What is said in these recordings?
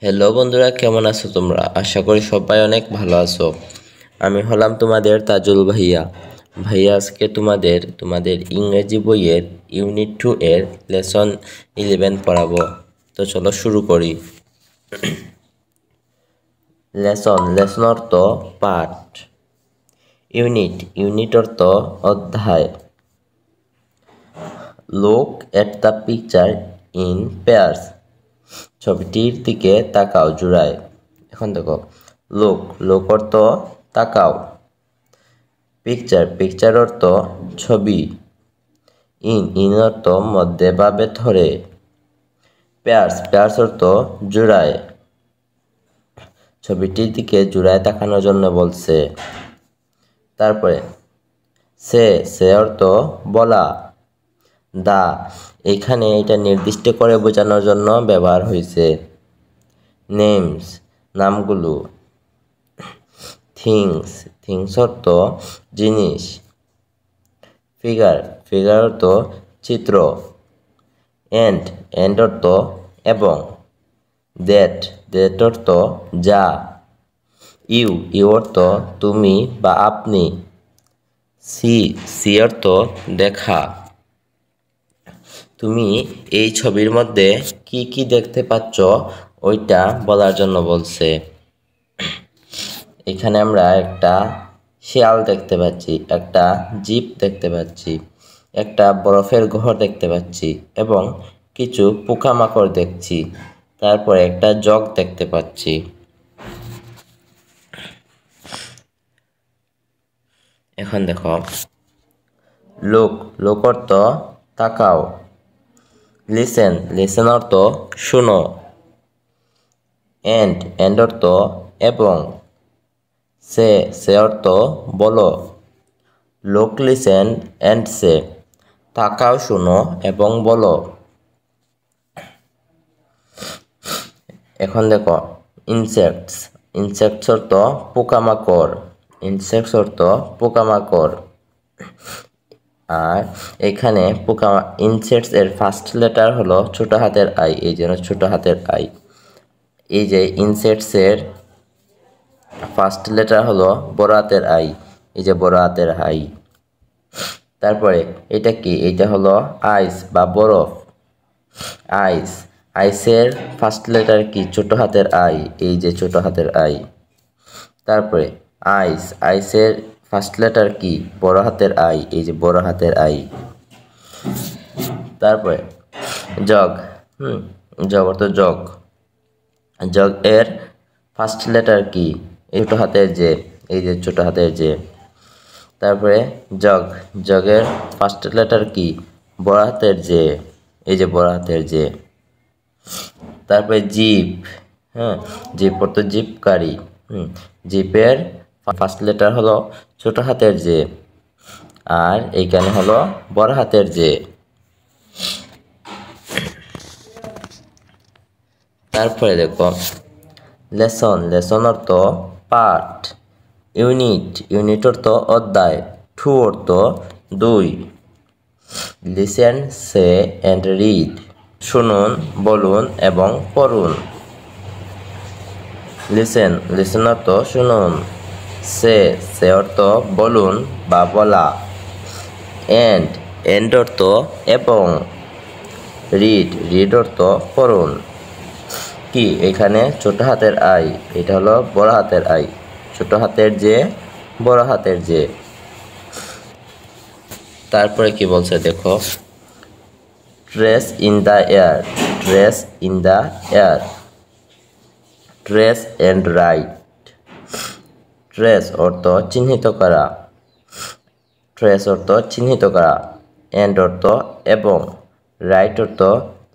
Hello বন্ধুরা, কেমন আছো তোমরা? আশা করি সবাই অনেক ভালো আছো। আমি হলাম তোমাদের তাজুল ভাইয়া। আজকে তোমাদের ইংরেজি বইয়ের ইউনিট 2 এর লেসন 11 পড়াবো। তো চলো শুরু করি। লেসন অর্থ পাঠ। ইউনিট অর্থ অধ্যায়। Look at the picture in pairs. ছবিটির দিকে তাকাও জোড়ায়। এখন দেখো, লুক অর্থ তাকাও। পিকচার অর্থ ছবি। ইন অর্থ মধ্যে বা ভেতরে। পেয়ার্স অর্থ জোড়ায়। ছবিটির দিকে জোড়ায় তাকানোর জন্য বলছে। তারপরে সে অর্থ বলা। দা এখানে এটা নির্দিষ্ট করে বোঝানোর জন্য ব্যবহার হয়েছে। নেমস নামগুলো। থিংস অর্থ জিনিস। ফিগার অর্থ চিত্র। এন্ড অর্থ এবং। দ্যাট অর্থ যা। ইউ অর্থ তুমি বা আপনি। সি অর্থ দেখা। তুমি এই ছবির মধ্যে কি কি দেখতে পাচ্ছ ওইটা বলার জন্য বলছে। এখানে আমরা একটা শিয়াল দেখতে পাচ্ছি, একটা জিপ দেখতে পাচ্ছি, একটা বরফের ঘর দেখতে পাচ্ছি এবং কিছু পোকামাকড় দেখছি। তারপরে একটা জগ দেখতে পাচ্ছি। এখন দেখো, লোক অর্থ তাকাও। লিসেন অর্থ শুনো। এন্ড অর্থ এবং। সে অর্থ বলো। লুক, লিসেন এন্ড সে। তাকাও, শুনো এবং বলো। এখন দেখো, ইনসেক্টস অর্থ পোকামাকড়। আর এখানে ইনসেক্টস এর ফার্স্ট লেটার হলো ছোট হাতের আই, এই জন্য ছোট হাতের আই। এই যে ইনসেক্টস এর ফার্স্ট লেটার হলো বড় হাতের আই, এই যে বড় হাতের আই। তারপরে এটা কি? এটা হলো আইস বা বরফ। আইসের ফার্স্ট লেটার কি? ছোট হাতের আই, এই যে ছোট হাতের আই। তারপরে আইসের ফার্স্ট লেটার কি? বড় হাতের আই, এই যে বড় হাতের আই। তারপরে জগ অর্থ জগ এর ফার্স্ট লেটার কি? ছোট হাতের যে, এই যে ছোট হাতের যে। তারপরে জগের ফার্স্ট লেটার কি? বড় হাতের যে, এই যে বড় হাতের যে। তারপরে জিপ অর্থ জিপকারী। জিপের ফার্স্ট লেটার হলো ছোট হাতের যে, আর এইখানে হলো বড় হাতের যে। তারপরে দেখো, লেসন অর্থ পাঠ। ইউনিট অর্থ অধ্যায়। 2 অর্থ 2। Listen, say and read. শুনুন, বলুন এবং পড়ুন। লিসেন অর্থ শুনুন। সে অর্থ বলুন বা বলা। এন্ড অর্থ এবং। রিড অর্থ পড়ুন। কি? এখানে ছোট হাতের আই, এটা হলো বড় হাতের আই। ছোট হাতের যে, বড় হাতের যে। তারপরে কি বলছে দেখো, trace in the air. Trace and write. Trace অর্থ চিহ্নিত করা। এন্ড অর্থ এবং। রাইট অর্থ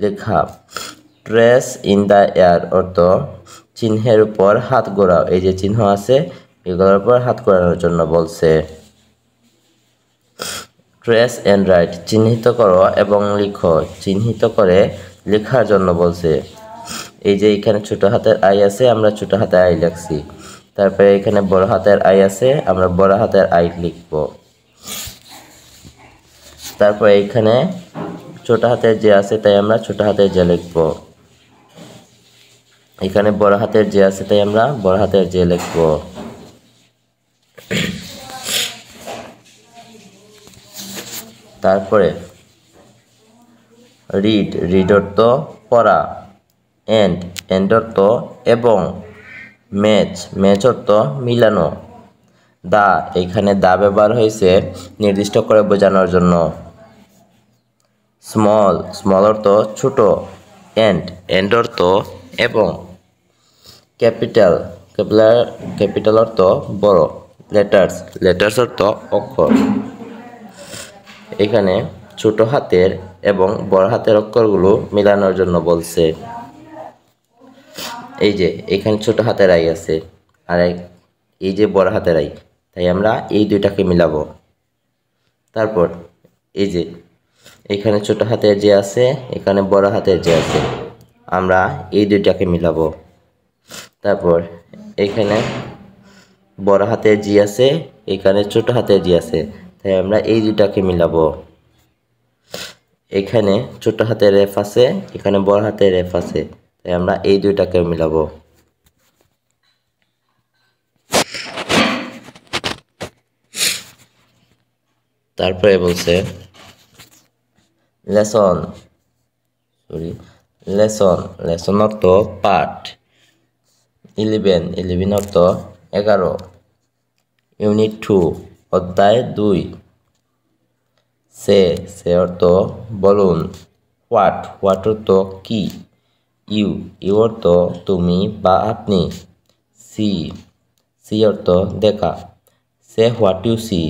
লেখা। ট্রেস ইন দ্য এয়ার অর্থ চিহ্নের উপর হাত ঘোরাও। এই যে চিহ্ন আছে, এগুলোর উপর হাত ঘোরানোর জন্য বলছে। ট্রেস এন্ড রাইট চিহ্নিত করো এবং লিখো। চিহ্নিত করে লেখার জন্য বলছে। এই যে এখানে ছোট হাতের আই আছে, আমরা ছোট হাতের আই লিখছি। তারপরে এখানে বড় হাতের আই আছে, আমরা বড় হাতের আই লিখব। তারপরে এখানে ছোট হাতের যে আছে, তাই আমরা ছোট হাতের যে লিখব। এখানে বড় হাতের যে আছে তাই আমরা বড় হাতের যে লিখব। তারপরে রিড অর্থ পড়া, এন্ড অর্থ এবং, ম্যাচ অর্থ মিলানো। দা, এখানে দা ব্যবহার হয়েছে নির্দিষ্ট করে বোঝানোর জন্য। স্মল অর্থ ছোট, এন্ড অর্থ এবং। ক্যাপিটাল অর্থ বড়, লেটার্স অর্থ অক্ষর। এখানে ছোট হাতের এবং বড় হাতের অক্ষরগুলো মিলানোর জন্য বলছে। এই যে এখানে ছোট হাতের আই আছে, আর এই যে বড় হাতের আই, তাই আমরা এই দুইটাকে মিলাবো। তারপর এই যে এখানে ছোট হাতের যে আছে, এখানে বড় হাতের যে আছে, আমরা এই দুইটাকে মিলাবো। তারপর এখানে বড় হাতের জি আছে, এখানে ছোট হাতের জি আছে, তাই আমরা এই দুইটাকে মিলাবো। এখানে ছোট হাতের এফ আছে, এখানে বড় হাতের এফ আছে, তাই আমরা এই দুইটাকে মিলাবো। তারপরে বলছে লেসন অর্থ পাঠ। 11 অর্থ 11। ইউনিট 2 অধ্যায় 2। সে অর্থ বলুন। হোয়াট অর্থ কি। ইউ অর্থ তুমি বা আপনি। সি অর্থ দেখা। সে হোয়াট ইউ সি,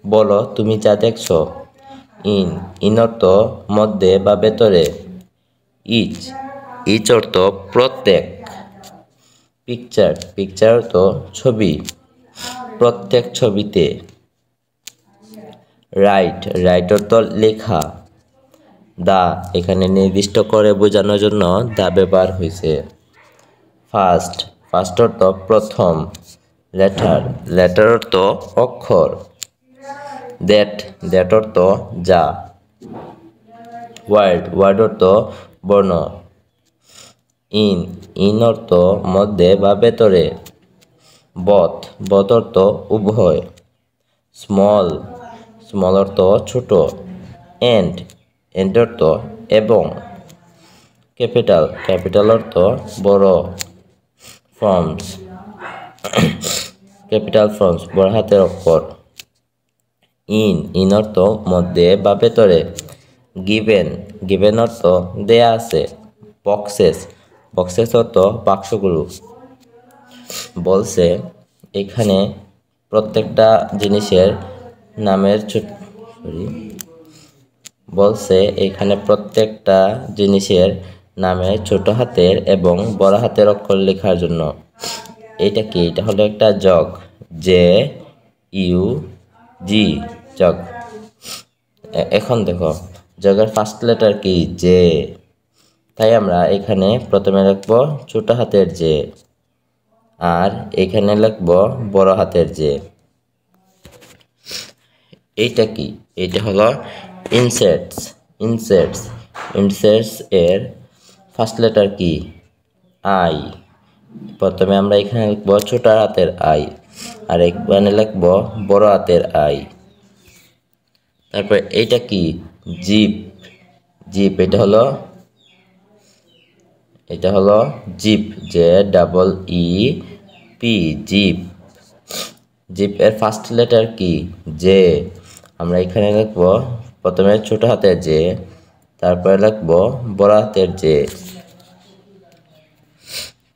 বলো তুমি যা দেখছো। ইন অর্থ মধ্যে বা ভেতরে। ইচ অর্থ প্রত্যেক। পিকচার অর্থ ছবি, প্রত্যেক ছবিতে। রাইট অর্থ লেখা। দা, এখানে নির্দিষ্ট করে বোঝানোর জন্য দা ব্যবহার হয়েছে। ফার্স্ট অর্থ প্রথম। লেটার অর্থ অক্ষর। দ্যাট অর্থ যা। ওয়ার্ড অর্থ বর্ণ। ইন অর্থ মধ্যে বা ভেতরে। বথ অর্থ উভয়। স্মল অর্থ ছোট। এন্ড অর্থ এবং। ক্যাপিটাল অর্থ বড়। ফর্মস বড় হাতের অক্ষর। ইন অর্থ মধ্যে বা ভেতরে। গিভেন অর্থ দেয়া আছে। বক্সেস অর্থ বাক্সগুলো। বলছে এখানে প্রত্যেকটা জিনিসের নামের নামে ছোট হাতের এবং বড় হাতের অক্ষর লেখার জন্য। এটা কি? এটা হলো একটা জগ। JUG, jug. এখন দেখো জগের ফার্স্ট লেটার কি? জে। তাই আমরা এখানে প্রথমে লিখব ছোট হাতের জে, আর এখানে লিখব বড় হাতের জে। এইটা কি? এটা হলো ইনসেটস এর ফার্স্ট লেটার কি? আই। প্রথমে আমরা এখানে লিখব ছোট হাতের আই, আর এখানে লিখব বড় হাতের আই। তারপর এইটা কি? জিপ। এটা হলো জিপ, JEEP, জিপ। জিপ এর ফার্স্ট লেটার কি? জে। আমরা এখানে লিখব প্রথমে ছোট হাতের জে, তারপরে লিখব বড় হাতের জে।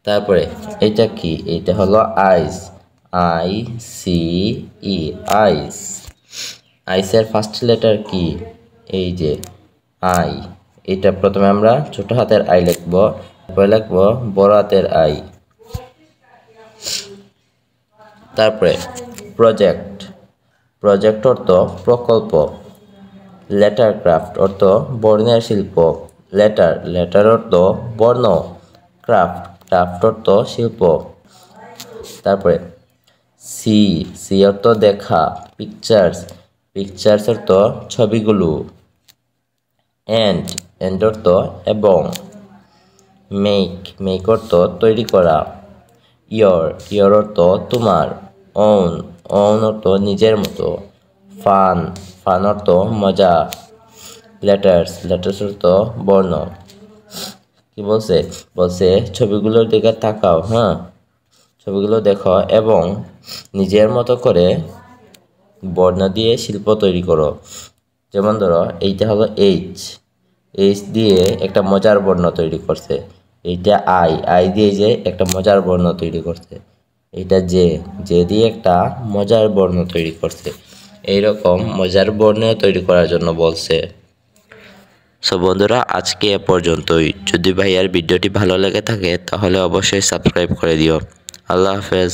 তারপরে এটা কি? এটা হলো আইস, ICE, আইসের ফার্স্ট লেটার কি? এই যে আই। এটা প্রথমে আমরা ছোট হাতের আই লিখব, তারপরে লিখব বড় হাতের আই। তারপরে প্রজেক্ট অর্থ প্রকল্প। লেটার ক্রাফট অর্থ বর্ণের শিল্প। লেটার অর্থ বর্ণ। ক্রাফট অর্থ শিল্প। তারপরে সি অর্থ দেখা। পিকচার্স অর্থ ছবিগুলো। এন্ড অর্থ এবং। মেক মেক অর্থ তৈরি করা। ইয়র অর্থ তোমার। ওন অর্থ নিজের মতো। ফান অর্থ মজা। লেটার্স অর্থ বর্ণ। কি বলছে ছবিগুলোর দিকে তাকাও, হ্যাঁ, ছবিগুলো দেখো এবং নিজের মতো করে বর্ণ দিয়ে শিল্প তৈরি করো। যেমন ধরো এইটা হলো এইচ দিয়ে একটা মজার বর্ণ তৈরি করছে। এইটা আই দিয়ে যে একটা মজার বর্ণ তৈরি করছে। এইটা জে দিয়ে একটা মজার বর্ণ তৈরি করছে। এইরকম মজার বর্ণ তৈরি করার জন্য বলছে। সো বন্ধুরা, আজকে এ পর্যন্তই। যদি ভাইয়ার ভিডিওটি ভালো লেগে থাকে তাহলে অবশ্যই সাবস্ক্রাইব করে দিও। আল্লাহ হাফেজ।